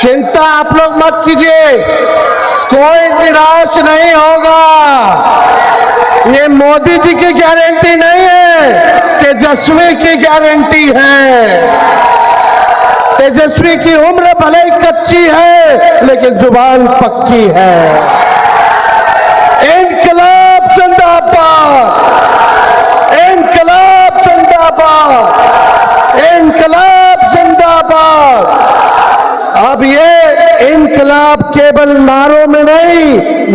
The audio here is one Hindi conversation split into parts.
चिंता आप लोग मत कीजिए, कोई निराश नहीं होगा। ये मोदी जी की गारंटी नहीं है, तेजस्वी की गारंटी है। तेजस्वी की उम्र भले ही कच्ची है लेकिन जुबान पक्की है। इनकलाब जिंदाबाद, इनकलाब जिंदाबाद, इनकलाब जिंदाबाद। अब ये इनकलाब केवल नारों में नहीं,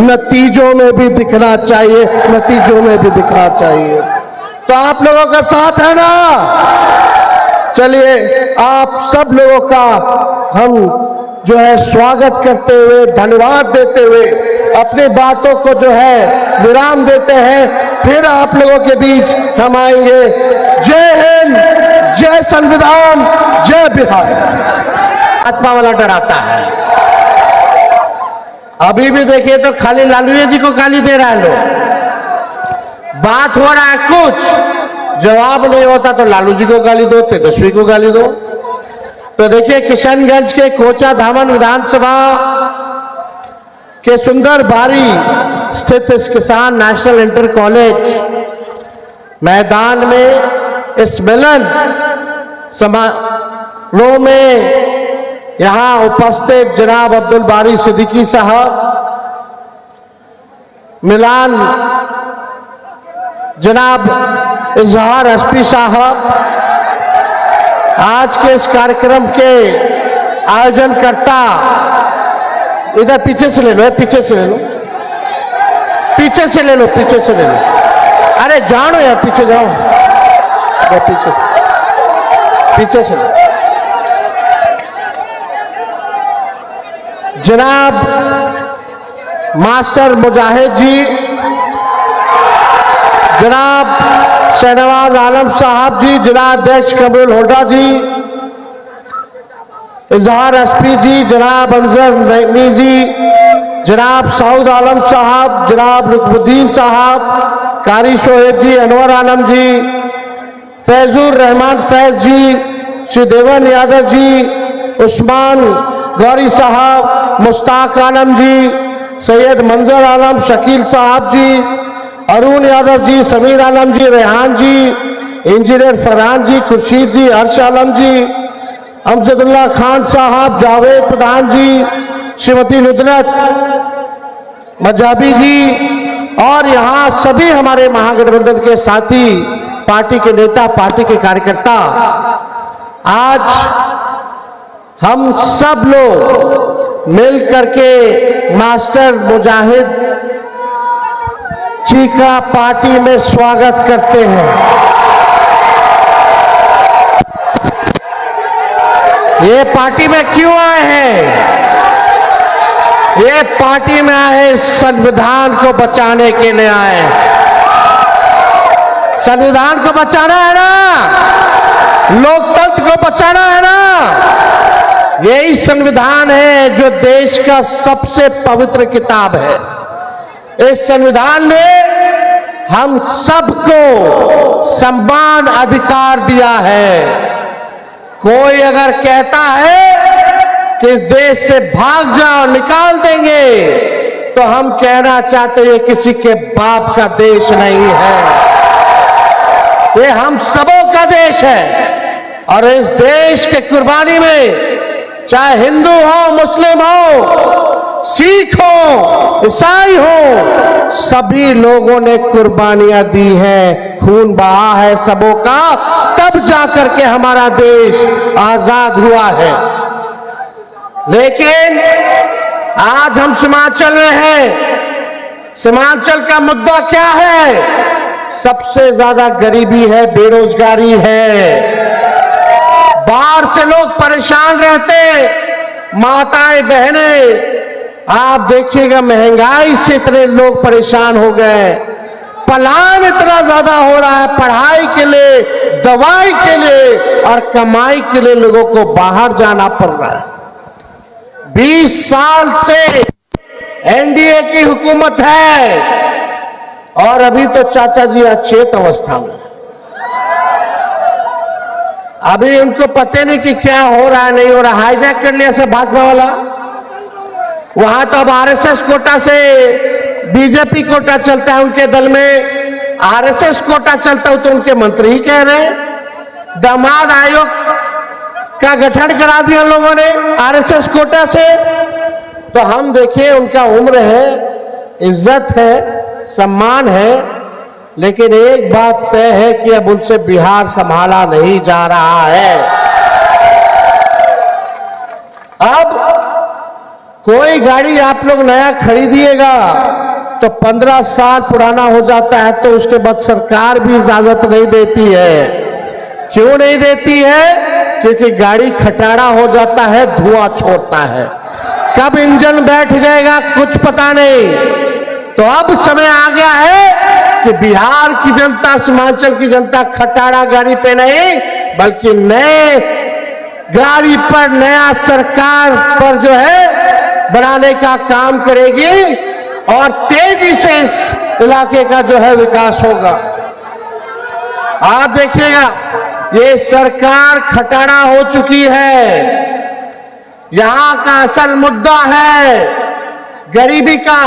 नतीजों में भी दिखना चाहिए, नतीजों में भी दिखना चाहिए। तो आप लोगों का साथ है ना? चलिए आप सब लोगों का हम जो है स्वागत करते हुए, धन्यवाद देते हुए, अपनी बातों को जो है विराम देते हैं। फिर आप लोगों के बीच हम आएंगे। जय हिंद, जय संविधान, जय बिहार। आत्मा वाला डराता है। अभी भी देखिए तो खाली लालू जी को गाली दे रहा है लोग। बात हो रहा है कुछ, जवाब नहीं होता तो लालू जी को गाली दो, तेजस्वी को गाली दो। तो देखिए किशनगंज के कोचा धामन विधानसभा के सुंदर बारी स्थित इस किसान नेशनल इंटर कॉलेज मैदान में इस मिलन समारोह में यहां उपस्थित जनाब अब्दुल बारी सिद्दीकी साहब, मिलान जनाब इजहार एसपी साहब, आज के इस कार्यक्रम के आयोजनकर्ता, इधर पीछे से ले लो, पीछे से ले लो, पीछे से ले लो, पीछे से ले लो। अरे जानो यार, पीछे जाओ, पीछे पीछे से लो। जनाब मास्टर मुजाहिद जी, जनाब शहनवाज आलम साहब जी, जनाब अध्यक्ष कमरुल होडा जी, इजहार एसपी जी, जनाब अंजर नईमी जी, जनाब सऊद आलम साहब, जनाब रुकनुद्दीन साहब, कारी शोएब जी, अनवर आलम जी, फैजुर रहमान फैज जी, श्री देवन यादव जी, उस्मान गौरी साहब, मुश्ताक आलम जी, सैयद मंजर आलम, शकील साहब जी, अरुण यादव जी, समीर आलम जी, रेहान जी, इंजीनियर फरहान जी, खुर्शीद जी, अर्श आलम जी, अमजदुल्ला खान साहब, जावेद प्रधान जी, श्रीमती नुदरत मजाबी जी, और यहाँ सभी हमारे महागठबंधन के साथी, पार्टी के नेता, पार्टी के कार्यकर्ता। आज हम सब लोग मिल करके मास्टर मुजाहिद जी का पार्टी में स्वागत करते हैं। ये पार्टी में क्यों आए हैं? ये पार्टी में आए संविधान को बचाने के लिए आए। संविधान को बचाना है ना, लोकतंत्र को बचाना है ना। यही संविधान है जो देश का सबसे पवित्र किताब है। इस संविधान ने हम सबको समान अधिकार दिया है। कोई अगर कहता है कि इस देश से भाग जाओ, निकाल देंगे, तो हम कहना चाहते हैं किसी के बाप का देश नहीं है, ये हम सबों का देश है। और इस देश के कुर्बानी में चाहे हिंदू हो, मुस्लिम हो, सिख हो, ईसाई हो, सभी लोगों ने कुर्बानियां दी हैं, खून बहा है सबों का, तब जाकर के हमारा देश आजाद हुआ है। लेकिन आज हम सीमांचल में हैं। सीमांचल का मुद्दा क्या है? सबसे ज्यादा गरीबी है, बेरोजगारी है, बाहर से लोग परेशान रहते, माताएं बहनें, आप देखिएगा महंगाई से इतने लोग परेशान हो गए, पलायन इतना ज्यादा हो रहा है, पढ़ाई के लिए, दवाई के लिए और कमाई के लिए लोगों को बाहर जाना पड़ रहा है। 20 साल से एनडीए की हुकूमत है और अभी तो चाचा जी अचेत अवस्था में। अभी उनको पता नहीं कि क्या हो रहा है, नहीं हो रहा, हाईजैक कर लिया सब भाजपा वाला। वहां तो अब आरएसएस कोटा से बीजेपी कोटा चलता है उनके दल में, आरएसएस कोटा चलता हो तो उनके मंत्री ही कह रहे हैं। दामाद आयोग का गठन करा दिया लोगों ने आरएसएस कोटा से। तो हम देखिए, उनका उम्र है, इज्जत है, सम्मान है, लेकिन एक बात तय है कि अब उनसे बिहार संभाला नहीं जा रहा है। अब कोई गाड़ी आप लोग नया खरीदिएगा तो 15 साल पुराना हो जाता है, तो उसके बाद सरकार भी इजाजत नहीं देती है। क्यों नहीं देती है? क्योंकि गाड़ी खटारा हो जाता है, धुआं छोड़ता है, कब इंजन बैठ जाएगा कुछ पता नहीं। तो अब समय आ गया है कि बिहार की जनता, सीमांचल की जनता खटारा गाड़ी पे नहीं बल्कि नए गाड़ी पर, नया सरकार पर जो है बनाने का काम करेगी और तेजी से इस इलाके का जो है विकास होगा। आप देखिएगा, ये सरकार खटारा हो चुकी है। यहां का असल मुद्दा है गरीबी का।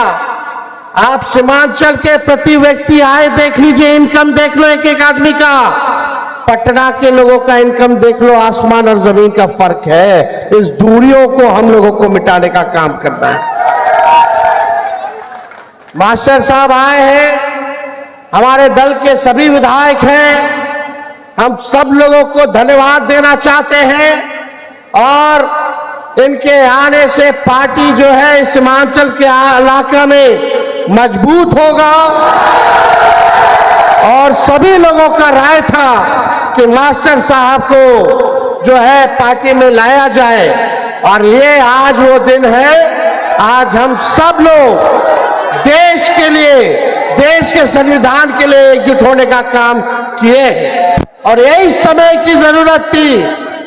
आप सीमांचल के प्रति व्यक्ति आए देख लीजिए, इनकम देख लो एक एक आदमी का। पटना के लोगों का इनकम देख लो, आसमान और जमीन का फर्क है। इस दूरियों को हम लोगों को मिटाने का काम करना है। मास्टर साहब आए हैं, हमारे दल के सभी विधायक हैं, हम सब लोगों को धन्यवाद देना चाहते हैं। और इनके आने से पार्टी जो है सीमांचल के इलाका में मजबूत होगा। और सभी लोगों का राय था कि मास्टर साहब को जो है पार्टी में लाया जाए, और ये आज वो दिन है। आज हम सब लोग देश के लिए, देश के संविधान के लिए एकजुट होने का काम किए, और यही समय की जरूरत थी।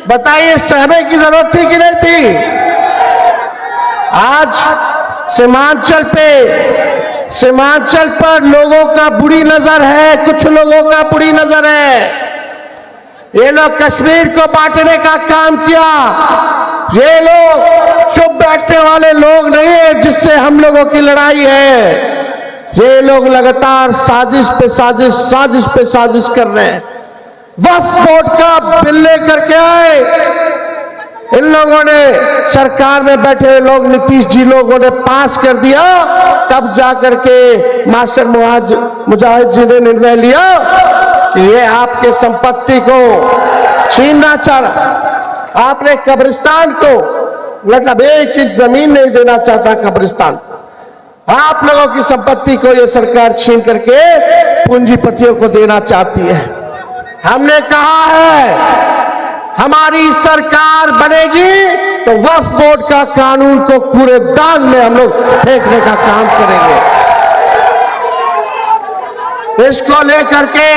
बताइए, समय की जरूरत थी कि नहीं थी? आज सीमांचल पर लोगों का बुरी नजर है, कुछ लोगों का बुरी नजर है। ये लोग कश्मीर को बांटने का काम किया। ये लोग चुप बैठने वाले लोग नहीं है जिससे हम लोगों की लड़ाई है। ये लोग लगातार साजिश पे साजिश, साजिश पे साजिश कर रहे हैं। वक्फ बोर्ड का बिल लेकर के आए इन लोगों ने, सरकार में बैठे हुए लोग, नीतीश जी लोगों ने पास कर दिया। तब जाकर के मास्टर मुजाहिद जी ने निर्णय लिया कि ये आपके संपत्ति को छीनना चाह रहा। आपने कब्रिस्तान को, मतलब 1 इंच जमीन नहीं देना चाहता कब्रिस्तान। आप लोगों की संपत्ति को ये सरकार छीन करके पूंजीपतियों को देना चाहती है। हमने कहा है हमारी सरकार बनेगी तो वक्फ बोर्ड का कानून को कूड़ेदान में हम लोग फेंकने का काम करेंगे। इसको लेकर के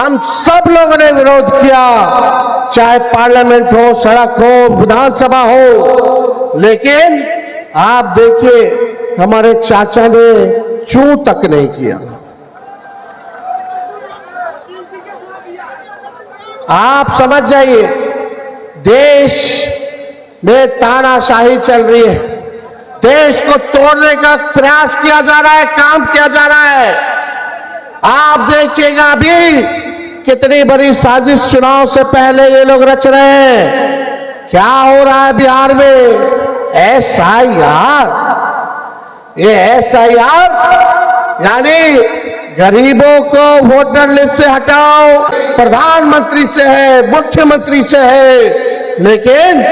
हम सब लोगों ने विरोध किया, चाहे पार्लियामेंट हो, सड़क हो, विधानसभा हो। लेकिन आप देखिए, हमारे चाचा ने चूं तक नहीं किया। आप समझ जाइए, देश में तानाशाही चल रही है, देश को तोड़ने का प्रयास किया जा रहा है, काम किया जा रहा है। आप देखिएगा अभी कितनी बड़ी साजिश चुनाव से पहले ये लोग रच रहे हैं। क्या हो रहा है बिहार में? SIR। ये SIR यानी गरीबों को वोटर लिस्ट से हटाओ, प्रधानमंत्री से है, मुख्यमंत्री से है, लेकिन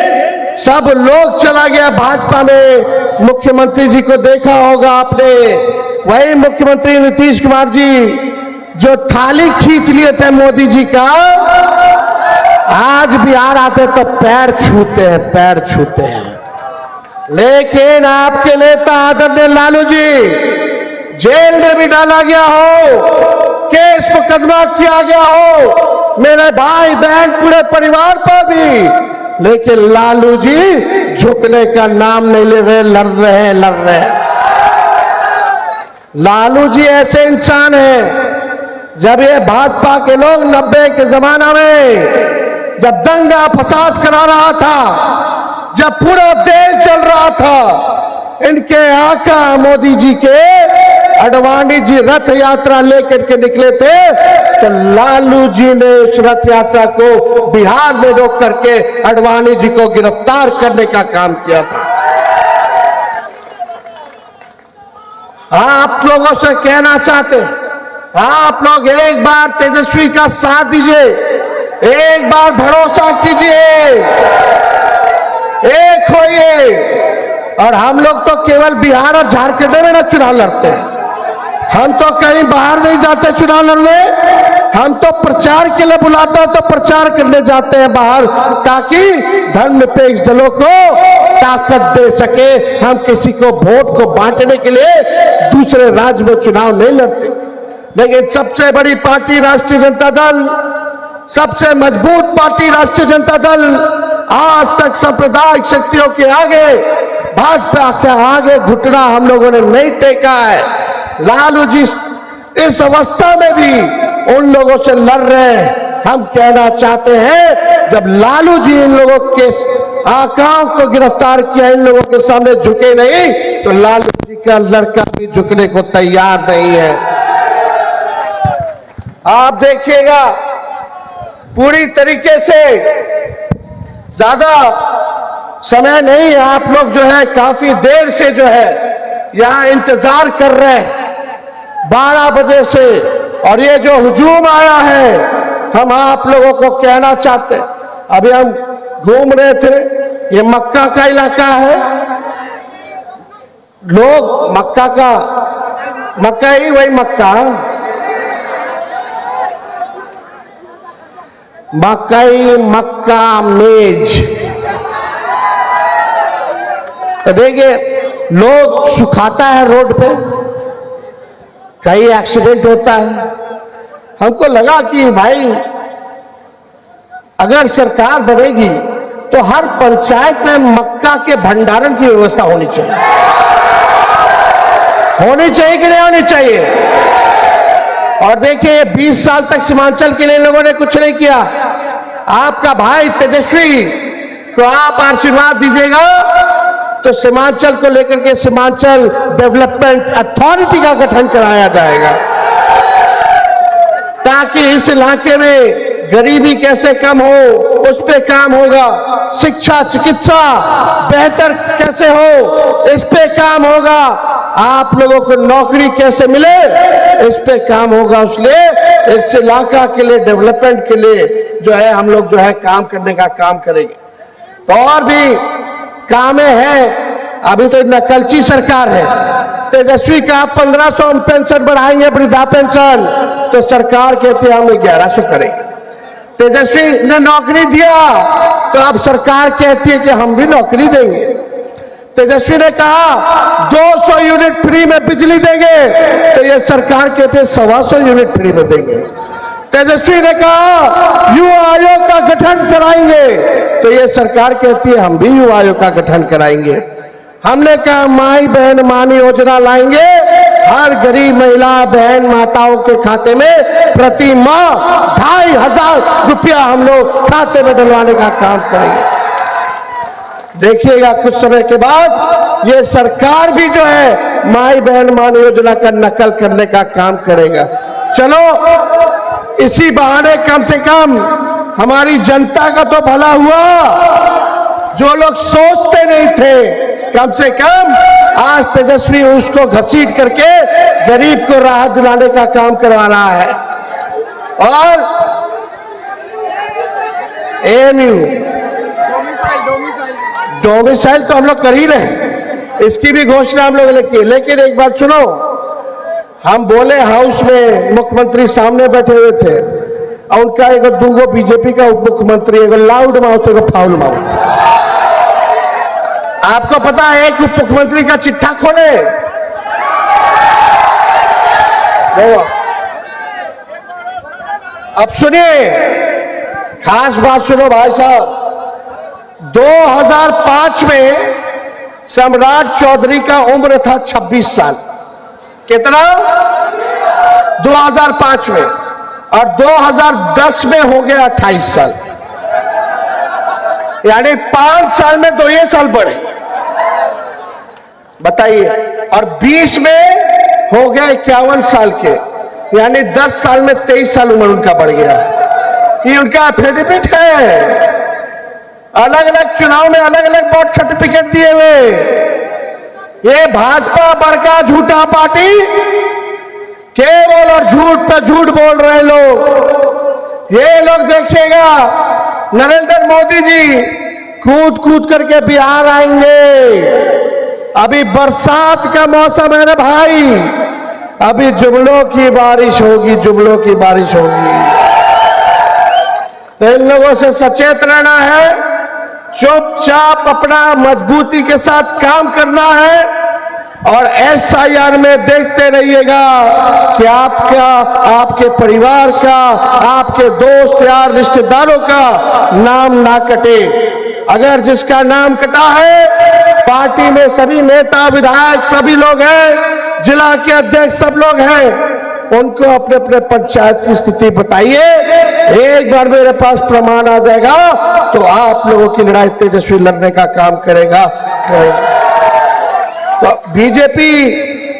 सब लोग चला गया भाजपा में। मुख्यमंत्री जी को देखा होगा आपने, वही मुख्यमंत्री नीतीश कुमार जी जो थाली खींच लिए थे मोदी जी का, आज बिहार आते तो पैर छूते हैं, पैर छूते हैं। लेकिन आपके नेता आदरणीय लालू जी जेल में भी डाला गया हो, केस मुकदमा किया गया हो, मेरे भाई बहन पूरे परिवार पर भी, लेकिन लालू जी झुकने का नाम नहीं ले रहे, लड़ रहे हैं। लालू जी ऐसे इंसान हैं, जब ये भाजपा के लोग 90 के जमाना में जब दंगा फसाद करा रहा था, जब पूरा देश चल रहा था, इनके आका मोदी जी के आडवाणी जी रथ यात्रा लेकर के निकले थे, तो लालू जी ने उस रथ यात्रा को बिहार में रोक करके आडवाणी जी को गिरफ्तार करने का काम किया था। आप लोगों से कहना चाहते हैं, आप लोग एक बार तेजस्वी का साथ दीजिए, एक बार भरोसा कीजिए, एक होइए। और हम लोग तो केवल बिहार और झारखंड में ना चुनाव लड़ते हैं, हम तो कहीं बाहर नहीं जाते चुनाव लड़ने। हम तो प्रचार के लिए बुलाते हैं तो प्रचार करने जाते हैं बाहर, ताकि धर्मनिरपेक्ष दलों को ताकत दे सके। हम किसी को वोट को बांटने के लिए दूसरे राज्य में चुनाव नहीं लड़ते। लेकिन सबसे बड़ी पार्टी राष्ट्रीय जनता दल, सबसे मजबूत पार्टी राष्ट्रीय जनता दल, आज तक सांप्रदायिक शक्तियों के आगे, भाजपा के आगे घुटना हम लोगों ने नहीं टेका है। लालू जी इस अवस्था में भी उन लोगों से लड़ रहे हैं। हम कहना चाहते हैं, जब लालू जी इन लोगों के आकाओं को गिरफ्तार किया, इन लोगों के सामने झुके नहीं, तो लालू जी का लड़का भी झुकने को तैयार नहीं है। आप देखिएगा पूरी तरीके से, ज्यादा समय नहीं, आप लोग जो है काफी देर से जो है यहां इंतजार कर रहे हैं 12 बजे से, और ये जो हुजूम आया है, हम आप लोगों को कहना चाहते हैं, अभी हम घूम रहे थे, ये मक्का का इलाका है, लोग मक्का का, मक्का ही वही मक्का, मकई मक्का मेज, तो देखिए लोग सुखाता है रोड पे, कई एक्सीडेंट होता है। हमको लगा कि भाई अगर सरकार बनेगी तो हर पंचायत में मक्का के भंडारण की व्यवस्था होनी चाहिए। होनी चाहिए कि नहीं होनी चाहिए? और देखिए 20 साल तक सीमांचल के लिए लोगों ने कुछ नहीं किया। आपका भाई तेजस्वी को आप आशीर्वाद दीजिएगा तो सीमांचल को लेकर के सीमांचल डेवलपमेंट अथॉरिटी का गठन कराया जाएगा, ताकि इस इलाके में गरीबी कैसे कम हो उस पे काम होगा, शिक्षा चिकित्सा बेहतर कैसे हो इस पे काम होगा, आप लोगों को नौकरी कैसे मिले इस पे काम होगा। इसलिए इस इलाका के लिए डेवलपमेंट के लिए जो है हम लोग जो है काम करने का काम करेंगे। तो और भी कामें हैं, अभी तो नकलची सरकार है। तेजस्वी का 1500 पेंशन बढ़ाएंगे, वृद्धा पेंशन, तो सरकार कहती है हम 1100 करेंगे। तेजस्वी ने नौकरी दिया तो अब सरकार कहती है कि हम भी नौकरी देंगे। तेजस्वी ने कहा 200 यूनिट फ्री में बिजली देंगे, तो ये सरकार कहती है 125 यूनिट फ्री में देंगे। तेजस्वी ने कहा युवा आयोग का गठन कराएंगे, तो ये सरकार कहती है हम भी युवा आयोग का गठन कराएंगे। हमने कहा माई बहन मानी योजना लाएंगे, हर गरीब महिला बहन माताओं के खाते में प्रति माह 2500 रुपया हम लोग खाते में डलवाने का काम करेंगे। देखिएगा कुछ समय के बाद ये सरकार भी जो है माई बहन मानी योजना का नकल करने का काम करेगा। चलो इसी बहाने कम से कम हमारी जनता का तो भला हुआ। जो लोग सोचते नहीं थे, कम से कम आज तेजस्वी उसको घसीट करके गरीब को राहत दिलाने का काम करवा रहा है। और एएमयू डोमिसाइल तो हम लोग कर ही रहे, इसकी भी घोषणा हम लोगों ने की। लेकिन एक बात सुनो, हम बोले हाउस में मुख्यमंत्री सामने बैठे हुए थे और उनका एक दूगो बीजेपी का उप मुख्यमंत्री, एक लाउड माउथ एक फाउल माउथ। आपको पता है एक उप मुख्यमंत्री का चिट्ठा खोले, अब सुनिए खास बात सुनो भाई साहब। 2005 में सम्राट चौधरी का उम्र था 26 साल। कितना? 2005 में। और 2010 में हो गया 28 साल। यानी 5 साल में 2 साल बढ़े, बताइए। और 20 में हो गया 51 साल के, यानी 10 साल में 23 साल उम्र उनका बढ़ गया। ये उनका एफिडेविट है, अलग अलग चुनाव में अलग अलग बर्थ सर्टिफिकेट दिए हुए। ये भाजपा बड़का झूठा पार्टी, केवल और झूठ पर झूठ बोल रहे लोग। ये लोग देखिएगा, नरेंद्र मोदी जी कूद कूद करके बिहार आएंगे। अभी बरसात का मौसम है ना भाई, अभी जुमलों की बारिश होगी, जुमलों की बारिश होगी। तो इन लोगों से सचेत रहना है, चुपचाप अपना मजबूती के साथ काम करना है और SIR में देखते रहिएगा कि आपका, आपके परिवार का, आपके दोस्त यार रिश्तेदारों का नाम ना कटे। अगर जिसका नाम कटा है, पार्टी में सभी नेता विधायक सभी लोग हैं, जिला के अध्यक्ष सब लोग हैं, उनको अपने अपने पंचायत की स्थिति बताइए। एक बार मेरे पास प्रमाण आ जाएगा तो आप लोगों की लड़ाई तेजस्वी लड़ने का काम करेगा। तो बीजेपी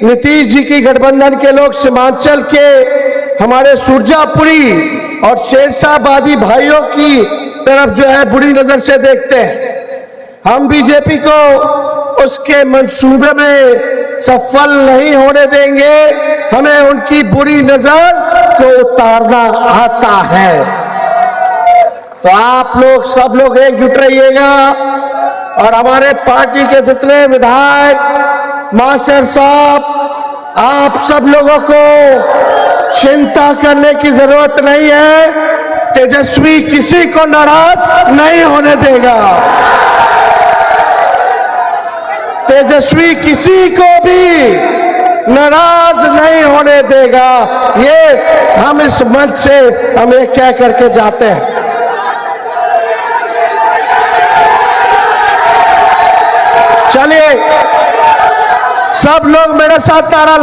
नीतीश जी की गठबंधन के लोग सीमांचल के हमारे सुरजापुरी और शेरशाहबादी भाइयों की तरफ जो है बुरी नजर से देखते हैं। हम बीजेपी को उसके मंसूबे में सफल नहीं होने देंगे। हमें उनकी बुरी नजर को उतारना आता है। तो आप लोग सब लोग एकजुट रहिएगा और हमारे पार्टी के जितने विधायक मास्टर साहब, आप सब लोगों को चिंता करने की जरूरत नहीं है। तेजस्वी किसी को नाराज नहीं होने देगा, तेजस्वी किसी को भी नाराज नहीं होने देगा। ये हम इस मंच से हम ये कह करके जाते हैं। चलिए सब लोग मेरे साथ नारा